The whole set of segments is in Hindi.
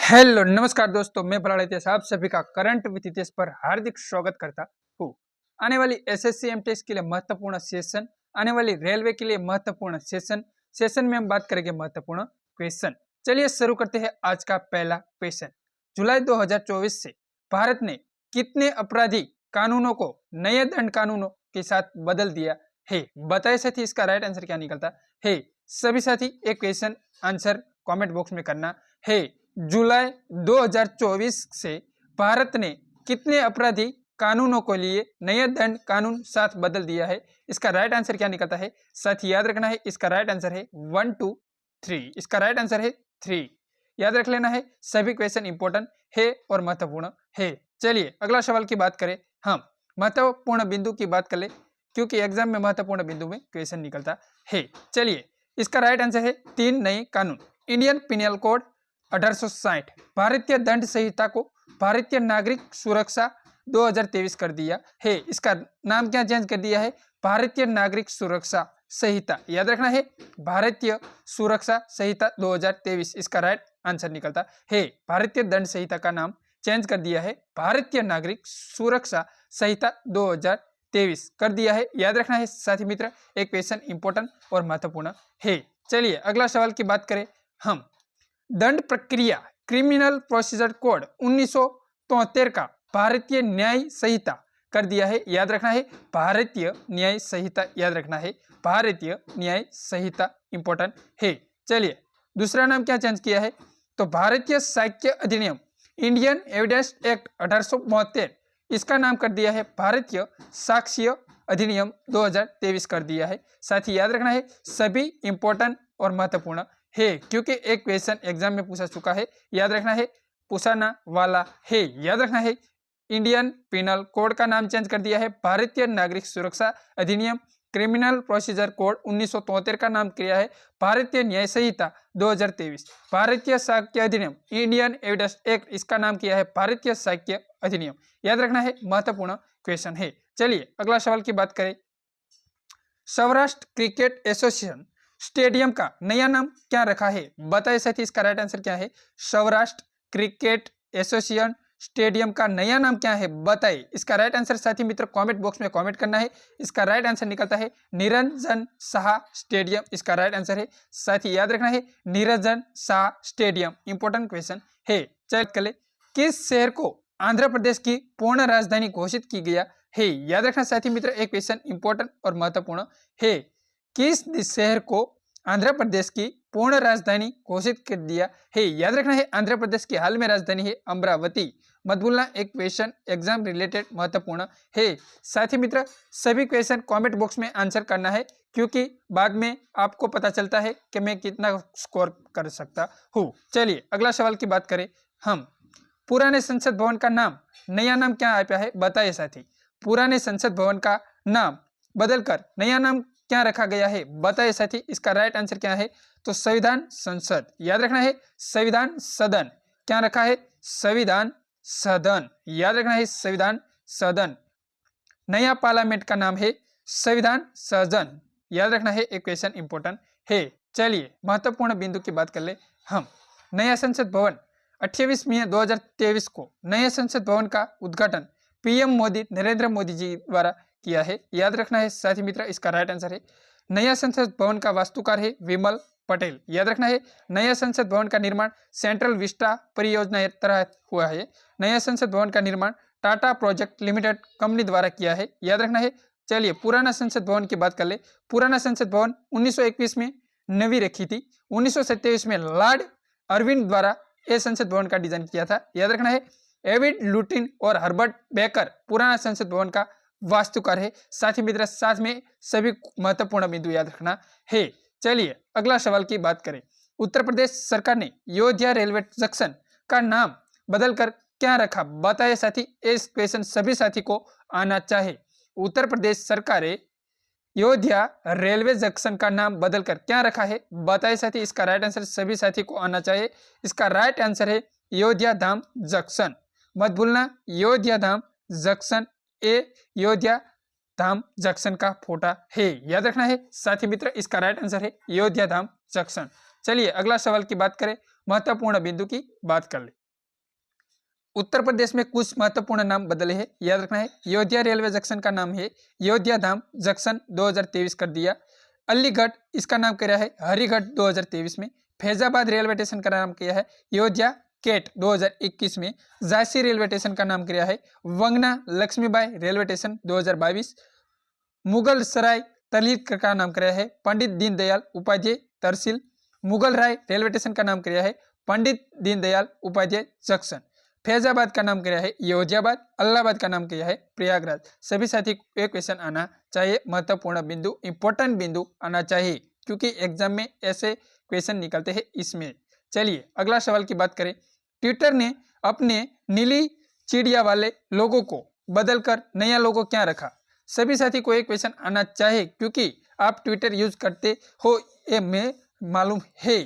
हेलो नमस्कार दोस्तों, मैं बराड़ इतिहास आप सभी का करंट विद इतिहास पर हार्दिक स्वागत करता हूँ। आने वाली एसएससी एमटीएस के लिए महत्वपूर्ण सेशन, आने वाली रेलवे के लिए महत्वपूर्ण सेशन में हम बात करेंगे महत्वपूर्ण क्वेश्चन। चलिए शुरू करते हैं आज का पहला क्वेश्चन। जुलाई 2024 से भारत ने कितने आपराधिक कानूनों को नए दंड कानूनों के साथ बदल दिया है? बताए साथी इसका राइट आंसर क्या निकलता है? सभी साथी एक क्वेश्चन आंसर कमेंट बॉक्स में करना है। जुलाई 2024 से भारत ने कितने आपराधिक कानूनों को लिए नए दंड कानून साथ बदल दिया है? इसका राइट आंसर क्या निकलता है? साथ याद रखना है, इसका राइट आंसर है 1 2 3। इसका राइट आंसर है 3। याद रख लेना है, सभी क्वेश्चन इंपॉर्टेंट है और महत्वपूर्ण है। चलिए अगला सवाल की बात करें। हम महत्वपूर्ण बिंदु की बात कर ले, क्योंकि एग्जाम में महत्वपूर्ण बिंदु में क्वेश्चन निकलता है। चलिए इसका राइट आंसर है 3 नए कानून। इंडियन पिनल कोड 1860, भारतीय दंड संहिता को भारतीय नागरिक सुरक्षा 2023 कर दिया है। इसका नाम क्या चेंज कर दिया है? भारतीय नागरिक सुरक्षा संहिता। याद रखना है, भारतीय सुरक्षा संहिता 2023 इसका राइट आंसर निकलता है। भारतीय दंड संहिता का नाम चेंज कर दिया है, भारतीय नागरिक सुरक्षा संहिता 2023 कर दिया है। याद रखना है साथी मित्र, एक क्वेश्चन इंपॉर्टेंट और महत्वपूर्ण है। चलिए अगला सवाल की बात करें। हम दंड प्रक्रिया क्रिमिनल प्रोसीजर कोड 1973 का भारतीय न्याय संहिता कर दिया है। याद रखना है, भारतीय न्याय संहिता। याद रखना है, भारतीय न्याय संहिता इंपॉर्टेंट है। चलिए दूसरा नाम क्या चेंज किया है? तो भारतीय साक्ष्य अधिनियम इंडियन एविडेंस एक्ट 1872 इसका नाम कर दिया है भारतीय साक्ष्य अधिनियम 2023 कर दिया है। साथ ही याद रखना है, सभी इंपॉर्टेंट और महत्वपूर्ण है, क्योंकि एक क्वेश्चन एग्जाम में पूछा चुका है। याद रखना है, पूछाना वाला है। याद रखना है, इंडियन पिनल कोड का नाम चेंज कर दिया है, भारतीय नागरिक सुरक्षा अधिनियम क्रिमिनल प्रोसीजर कोड 1973 का नाम किया है भारतीय न्याय संहिता 2023। भारतीय साक्ष्य अधिनियम इंडियन एविडेंस एक्ट इसका नाम किया है भारतीय साक्ष्य अधिनियम। याद रखना है, महत्वपूर्ण क्वेश्चन है। चलिए अगला सवाल की बात करें। सौराष्ट्र क्रिकेट एसोसिएशन स्टेडियम का नया नाम क्या रखा है? बताइए साथी इसका राइट आंसर क्या है? सौराष्ट्र क्रिकेट एसोसिएशन स्टेडियम का नया नाम क्या है? बताइए इसका राइट आंसर साथी मित्र कमेंट बॉक्स में कमेंट करना है। इसका राइट आंसर निकलता है निरंजन शाह स्टेडियम। इसका राइट आंसर है साथी, याद रखना है, Niranjan Shah stadium. Important question है। चल कर किस शहर को आंध्र प्रदेश की पूर्ण राजधानी घोषित की गया है? याद रखना साथी मित्र, एक क्वेश्चन इंपॉर्टेंट और महत्वपूर्ण है। किस शहर को आंध्र प्रदेश की पूर्ण राजधानी घोषित कर दिया है? याद रखना है, आंध्र प्रदेश की हाल में राजधानी है अमरावती। मत भूलना, एक क्वेश्चन एग्जाम रिलेटेड महत्वपूर्ण है। साथी मित्र सभी क्वेश्चन कमेंट बॉक्स में आंसर करना है, क्योंकि बाद में आपको पता चलता है कि मैं कितना स्कोर कर सकता हूँ। चलिए अगला सवाल की बात करें। हम पुराने संसद भवन का नाम नया नाम क्या आया है? बताइए साथी, पुराने संसद भवन का नाम बदलकर नया नाम क्या रखा गया है? बताइए साथी इसका राइट आंसर क्या है? तो संविधान संसद। याद रखना है, संविधान सदन क्या रखा है? संविधान सदन। याद रखना है, संविधान सदन। नया पार्लियामेंट का नाम है संविधान सदन। याद रखना है, एक क्वेश्चन इंपॉर्टेंट है। चलिए महत्वपूर्ण बिंदु की बात कर ले। हम नया संसद भवन 28 मई 2023 को नए संसद भवन का उद्घाटन पीएम मोदी नरेंद्र मोदी जी द्वारा किया है। याद रखना है साथी मित्र, इसका राइट आंसर है, नया संसद भवन का वास्तुकार है विमल पटेल। याद रखना है, नया संसद भवन का निर्माण सेंट्रल विस्टा परियोजना तहत हुआ है। नया संसद भवन का निर्माण टाटा प्रोजेक्ट लिमिटेड कंपनी द्वारा किया है। याद रखना है। चलिए पुराना संसद भवन की बात कर ले। पुराना संसद भवन 1921 में नवी रखी थी। 1927 में लॉर्ड अरविंद द्वारा यह संसद भवन का डिजाइन किया था। याद रखना है, एविड लुटिन और हर्बर्ट बेकर पुराना संसद भवन का वास्तुकार है। साथी मित्र साथ में सभी महत्वपूर्ण बिंदु याद रखना है। चलिए अगला सवाल की बात करें। उत्तर प्रदेश सरकार ने अयोध्या रेलवे जंक्शन का नाम बदलकर क्या रखा? बताइए साथी, इस क्वेश्चन सभी साथी को आना चाहे। उत्तर प्रदेश सरकार ने अयोध्या रेलवे जंक्शन का नाम बदलकर क्या रखा है? बताइए साथी, इसका राइट आंसर सभी साथी को आना चाहिए। इसका राइट आंसर है अयोध्या धाम जंक्शन। मत भूलना, अयोध्या धाम जंक्शन ए अयोध्या धाम जंक्शन का फोटा है। याद रखना है साथी मित्र, इसका राइट आंसर है अयोध्या धाम जंक्शन। चलिए अगला सवाल की बात करें, महत्वपूर्ण बिंदु की बात कर ले। उत्तर प्रदेश में कुछ महत्वपूर्ण नाम बदले हैं, याद रखना है। अयोध्या रेलवे जंक्शन का नाम है अयोध्या धाम जंक्शन 2023 कर दिया। अलीगढ़ इसका नाम क्या है हरिगढ़ 2023 में। फैजाबाद रेलवे स्टेशन का नाम क्या है अयोध्या केट 2021 में। झांसी रेलवे स्टेशन का नाम क्या है वंगना लक्ष्मीबाई रेलवे स्टेशन 2022। मुगल सराय तलहित का नाम क्या है पंडित दीनदयाल उपाध्याय तहसील। मुगल राय रेलवे स्टेशन का नाम क्या है पंडित दीनदयाल उपाध्याय जंक्शन। फैजाबाद का नाम क्या है अयोध्याबाद। इलाहाबाद का नाम क्या है प्रयागराज। सभी साथी को एक क्वेश्चन आना चाहिए, महत्वपूर्ण बिंदु इंपॉर्टेंट बिंदु आना चाहिए, क्योंकि एग्जाम में ऐसे क्वेश्चन निकलते हैं इसमें। चलिए अगला सवाल की बात करें। ट्विटर ने अपने नीली चिड़िया वाले लोगों को बदलकर नया लोगो क्या रखा। सभी साथी को एक क्वेश्चन आना चाहिए, क्योंकि आप ट्विटर यूज करते हो ये मैं मालूम है।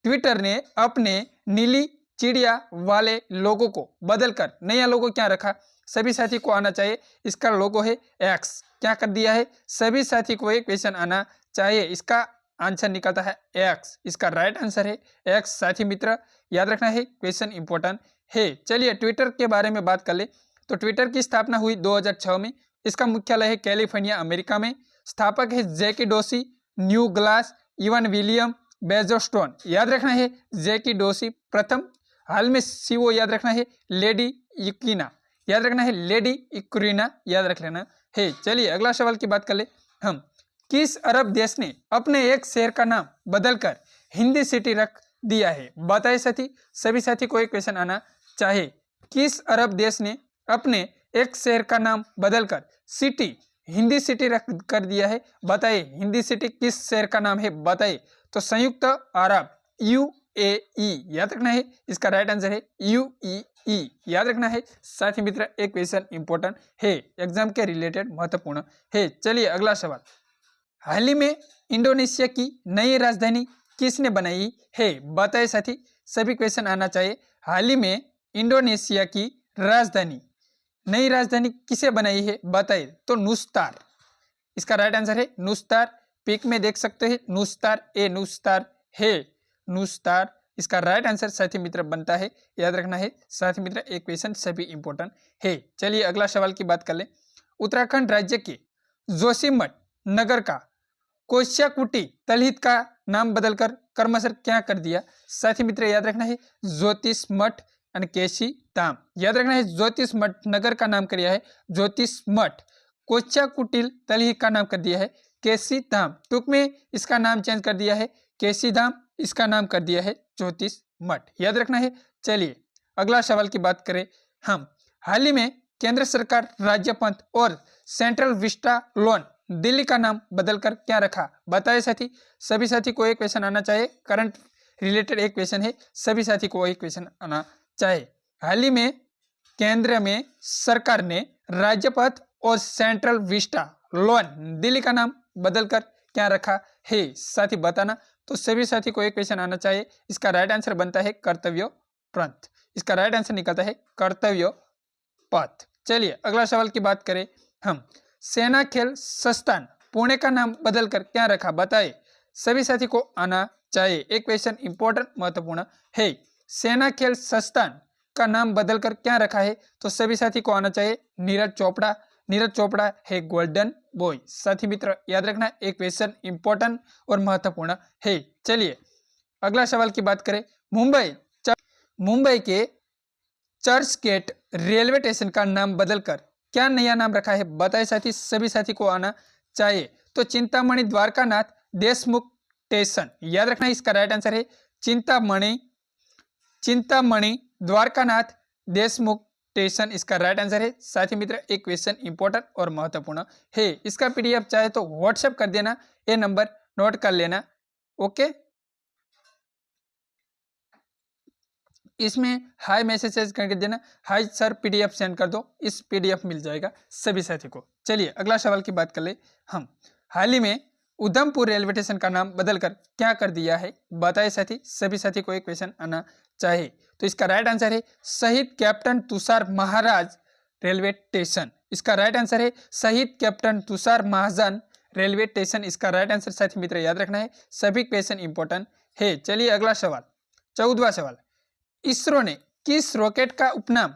ट्विटर ने अपने नीली चिड़िया वाले लोगो को बदलकर नया लोगो क्या रखा। सभी साथी को आना चाहिए। इसका लोगो है एक्स, क्या कर दिया है। सभी साथी को एक क्वेश्चन आना चाहिए, इसका आंसर निकलता है एक्स। इसका राइट आंसर है एक्स। साथी मित्र याद रखना है, क्वेश्चन इंपॉर्टेंट है। चलिए ट्विटर के बारे में बात कर ले तो ट्विटर की स्थापना हुई 2006 में। इसका मुख्यालय है कैलिफोर्निया अमेरिका में। स्थापक है Jackie Dorsey, Noah Glass, Evan William Biz Stone. याद रखना है जैकी डोसी प्रथम। हाल में सीओ याद रखना है लेडी इक्विना। याद रखना है लेडी इक्विना याद रख लेना है। चलिए अगला सवाल की बात कर ले हम। किस अरब देश ने अपने एक शहर का नाम बदलकर हिंदी सिटी रख दिया है। बताइए साथी, सभी साथी को एक क्वेश्चन आना चाहिए। किस अरब देश ने अपने एक शहर का नाम बदलकर सिटी हिंदी सिटी रख कर दिया है। बताइए हिंदी सिटी किस शहर का नाम है बताइए। तो संयुक्त अरब UAE याद रखना है। इसका राइट आंसर है UAE याद रखना है। साथी मित्र एक क्वेश्चन इंपॉर्टेंट है, एग्जाम के रिलेटेड महत्वपूर्ण है। चलिए अगला सवाल। हाल ही में इंडोनेशिया की नई राजधानी किसने बनाई है। बताइए साथी, सभी क्वेश्चन आना चाहिए। हाल ही में इंडोनेशिया की राजधानी नई राजधानी किसे बनाई है बताइए। तो नुस्तार, इसका राइट आंसर है नुस्तार। पिक में देख सकते हैं नुस्तार, ए नुस्तार है नुस्तार। इसका राइट आंसर साथी मित्र बनता है, याद रखना है। साथी मित्र एक क्वेश्चन सभी इंपॉर्टेंट है। चलिए अगला सवाल की बात कर ले। उत्तराखंड राज्य के जोशीमठ नगर का कोश्याकुटी तलहित का नाम बदलकर कर्मशः क्या कर दिया। साथी मित्र याद रखना है ज्योतिष मठ और केसी धाम। याद रखना है ज्योतिष मठ नगर का नाम किया है ज्योतिष मठ। कोश्याकुटिल तलहित का नाम कर दिया है केसी धाम। टूक में इसका नाम चेंज कर दिया है केसी धाम, इसका नाम कर दिया है ज्योतिष मठ। याद रखना है। चलिए अगला सवाल की बात करें हम। हाल ही में केंद्र सरकार राज्य पंथ और सेंट्रल विस्टा लोन दिल्ली का नाम बदलकर क्या रखा। बताए साथी, सभी साथी को एक क्वेश्चन आना चाहिए। करंट रिलेटेड एक क्वेश्चन है, सभी साथी को एक क्वेश्चन आना चाहिए। हाल ही में केंद्र में सरकार ने राज्य पथ और सेंट्रल विस्टा लोन दिल्ली का नाम बदलकर क्या रखा है। साथी बताना। तो सभी साथी को एक क्वेश्चन आना चाहिए। इसका राइट आंसर बनता है कर्तव्य पंथ। इसका राइट आंसर निकलता है कर्तव्य पथ। चलिए अगला सवाल की बात करें हम। सेना खेल संस्थान पुणे का नाम बदलकर क्या रखा बताए। सभी साथी को आना चाहिए, एक क्वेश्चन इंपॉर्टेंट महत्वपूर्ण है। सेना खेल संस्थान का नाम बदलकर क्या रखा है। तो सभी साथी को आना चाहिए नीरज चोपड़ा। नीरज चोपड़ा है गोल्डन बॉय। साथी मित्र याद रखना एक क्वेश्चन इंपॉर्टेंट और महत्वपूर्ण है। चलिए अगला सवाल की बात करें। मुंबई के चर्च गेट रेलवे स्टेशन का नाम बदलकर क्या नया नाम रखा है बताए साथी, सभी साथी को आना चाहिए। तो चिंतामणि द्वारकानाथ देशमुख स्टेशन। याद रखना इसका राइट आंसर है चिंतामणि द्वारकानाथ देशमुख स्टेशन। इसका राइट आंसर है। साथी मित्र एक क्वेश्चन इंपॉर्टेंट और महत्वपूर्ण है। इसका PDF चाहे तो व्हाट्सएप कर देना, ये नंबर नोट कर लेना। ओके, इसमें हाई मैसेज करके देना, हाई सर PDF सेंड कर दो, इस PDF मिल जाएगा सभी साथी को। चलिए अगला सवाल की बात कर ले हम। हाल ही में उधमपुर रेलवे स्टेशन का नाम बदलकर क्या कर दिया है बताए साथी, सभी साथी को एक क्वेश्चन आना चाहिए। तो इसका राइट आंसर है शहीद कैप्टन तुषार महाराज रेलवे स्टेशन। इसका राइट आंसर है शहीद कैप्टन तुषार महाजन रेलवे स्टेशन। इसका राइट आंसर साथी मित्र याद रखना है, सभी क्वेश्चन इंपॉर्टेंट है। चलिए अगला सवाल 14वां सवाल। इसरो ने किस रॉकेट का उपनाम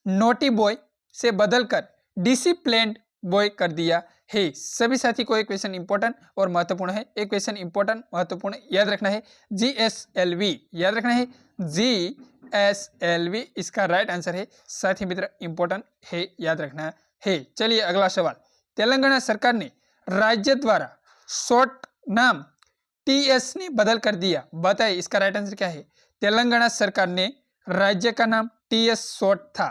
नोटी बॉय से बदलकर डिसिप्लिन्ड बॉय कर दिया है। सभी साथी को एक क्वेश्चन इंपॉर्टेंट और महत्वपूर्ण है, एक क्वेश्चन इंपॉर्टेंट महत्वपूर्ण याद रखना है, GSLV याद रखना है, GSLV इसका राइट आंसर है। साथी मित्र इंपॉर्टेंट है, याद रखना है। चलिए अगला सवाल, तेलंगाना सरकार ने राज्य द्वारा शॉर्ट नाम TS ने बदल कर दिया, बताइए इसका राइट आंसर क्या है। तेलंगाना सरकार ने राज्य का नाम TS शॉर्ट था,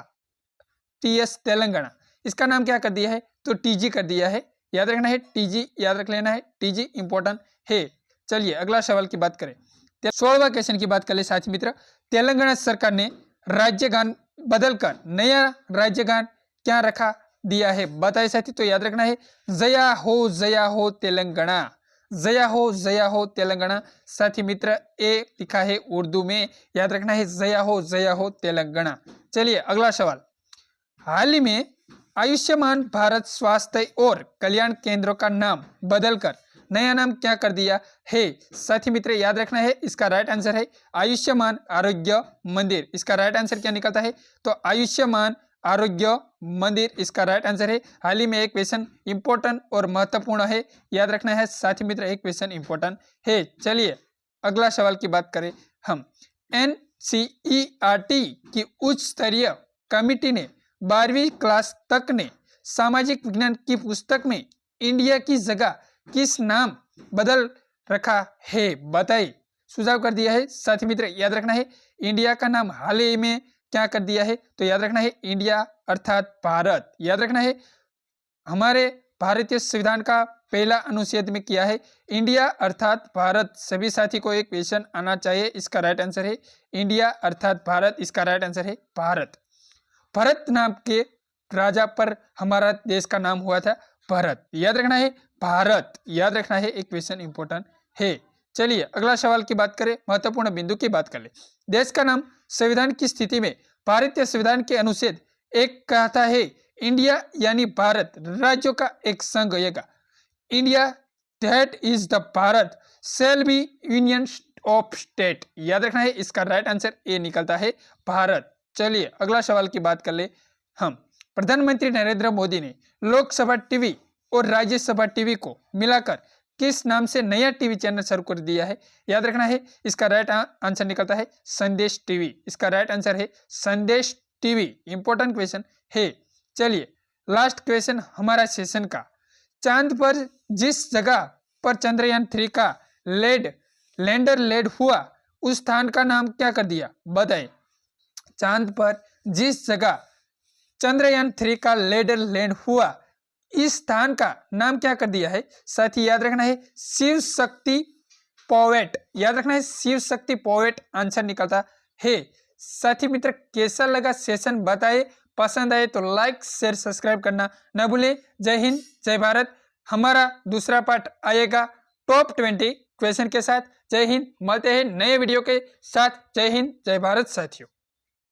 TS तेलंगाना, इसका नाम क्या कर दिया है तो TG कर दिया है, याद रखना है TG, याद रख लेना है, TG इंपॉर्टेंट है। चलिए अगला सवाल की बात करें, 16वां क्वेश्चन की बात कर ले साथी मित्र। तेलंगाना सरकार ने राज्य गान बदलकर नया राज्य गान क्या रखा दिया है, बताइए साथी। तो याद रखना है जया हो तेलंगाना, जया हो तेलंगाना। साथी मित्र ए लिखा है उर्दू में, याद रखना है जया हो तेलंगाना। चलिए अगला सवाल, हाल ही में आयुष्मान भारत स्वास्थ्य और कल्याण केंद्रों का नाम बदलकर नया नाम क्या कर दिया है, साथी मित्र याद रखना है इसका राइट आंसर है आयुष्मान आरोग्य मंदिर। इसका राइट आंसर क्या निकलता है तो आयुष्मान आरोग्य मंदिर इसका राइट आंसर है। हाल ही में एक क्वेश्चन इंपॉर्टेंट और महत्वपूर्ण है, याद रखना है साथी मित्र, एक क्वेश्चन इंपॉर्टेंट है। चलिए अगला सवाल की बात करें हम, NCERT की उच्च स्तरीय कमिटी ने 12वीं क्लास तक ने सामाजिक विज्ञान की पुस्तक में इंडिया की जगह किस नाम बदल रखा है, बताइए। सुझाव कर दिया है साथी मित्र, याद रखना है इंडिया का नाम हाल ही में क्या कर दिया है तो याद रखना है इंडिया अर्थात भारत, याद रखना है हमारे भारतीय संविधान का पहला अनुच्छेद में किया है इंडिया अर्थात भारत। सभी साथी को एक क्वेश्चन आना चाहिए, इसका राइट आंसर है इंडिया अर्थात भारत, इसका राइट आंसर है भारत। भरत नाम के राजा पर हमारा देश का नाम हुआ था भरत, याद रखना है भारत, याद रखना है, एक क्वेश्चन इंपॉर्टेंट है। चलिए अगला सवाल की बात करें, महत्वपूर्ण बिंदु की बात कर ले। देश का नाम संविधान की स्थिति में भारतीय संविधान के अनुच्छेद 1 कहता है इंडिया यानी भारत राज्यों का एक संघ होगा, India that is the Bharat shall be union of state, याद रखना है इसका राइट आंसर ए निकलता है भारत। चलिए अगला सवाल की बात कर ले हम, प्रधानमंत्री नरेंद्र मोदी ने लोकसभा टीवी और राज्यसभा टीवी को मिलाकर किस नाम से नया टीवी चैनल शुरू कर दिया है, याद रखना है इसका राइट आंसर निकलता है संदेश टीवी, इसका राइट आंसर है संदेश टीवी, इंपॉर्टेंट क्वेश्चन है। चलिए लास्ट क्वेश्चन हमारा सेशन का, चांद पर जिस जगह पर चंद्रयान 3 का लैंडर लैंड हुआ उस स्थान का नाम क्या कर दिया, बताएं। चांद पर जिस जगह चंद्रयान 3 का लैंडर लैंड हुआ इस स्थान का नाम क्या कर दिया है, साथी याद रखना है शिव शक्ति पॉवेट, याद रखना है शिव शक्ति पॉवेट आंसर निकलता है। साथी मित्र कैसा लगा सेशन बताए, पसंद आए तो लाइक शेयर सब्सक्राइब करना न भूलें। जय हिंद जय भारत। हमारा दूसरा पार्ट आएगा टॉप 20 क्वेश्चन के साथ। जय हिंद, मिलते हैं नए वीडियो के साथ। जय हिंद जय भारत साथियों।